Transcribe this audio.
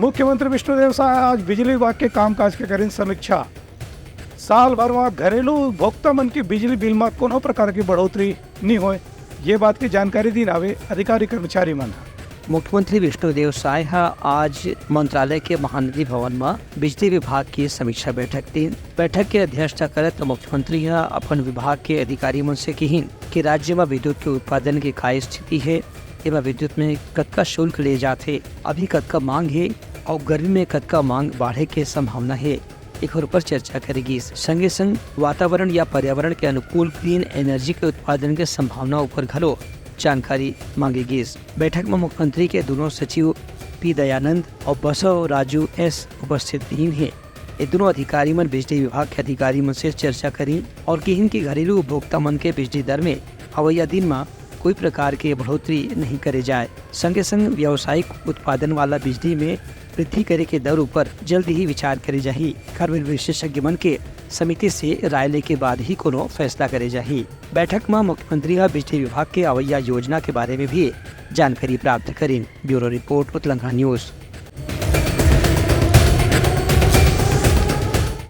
मुख्यमंत्री विष्णुदेव साय आज बिजली विभाग के कामकाज के करें समीक्षा। साल भर में घरेलू उपभोक्ता मन की बिजली बिल में कोनो प्रकार की बढ़ोतरी नहीं होए, ये बात की जानकारी दी नावे अधिकारी कर्मचारी मन। मुख्यमंत्री विष्णुदेव साय आज मंत्रालय के महानदी भवन में बिजली विभाग की समीक्षा बैठक दी। बैठक के अध्यक्षता करत मुख्यमंत्री अपन विभाग के अधिकारी मन से कही कि राज्य में विद्युत के उत्पादन की काय स्थिति है, एवं विद्युत में कतका शुल्क ले जाते, अभी कतका मांग है और गर्मी में कतका मांग बढ़े के संभावना है, एक पर चर्चा करेगी। संगे संग वातावरण या पर्यावरण के अनुकूल क्लीन एनर्जी के उत्पादन के संभावना ऊपर घलो जानकारी मांगेगी। बैठक में मुख्यमंत्री के दोनों सचिव पी दयानंद और बसव राजू एस उपस्थित नहीं है। ये दोनों अधिकारी मन बिजली विभाग के अधिकारी मन से चर्चा करी और कहीं की घरेलू उपभोक्ता मन के बिजली दर में अवैया दिन में कोई प्रकार के बढ़ोतरी नहीं करे जाए। संगे संग व्यावसायिक उत्पादन वाला बिजली में वृद्धि करे के दर ऊपर जल्द ही विचार करे जाही। कार्मिक विशेषज्ञ मन के समिति से राय ले के बाद ही कोनो फैसला करे जाही। बैठक में मुख्यमंत्री बिजली विभाग के अवैया योजना के बारे में भी जानकारी प्राप्त करें। ब्यूरो रिपोर्ट, उतलंघा न्यूज।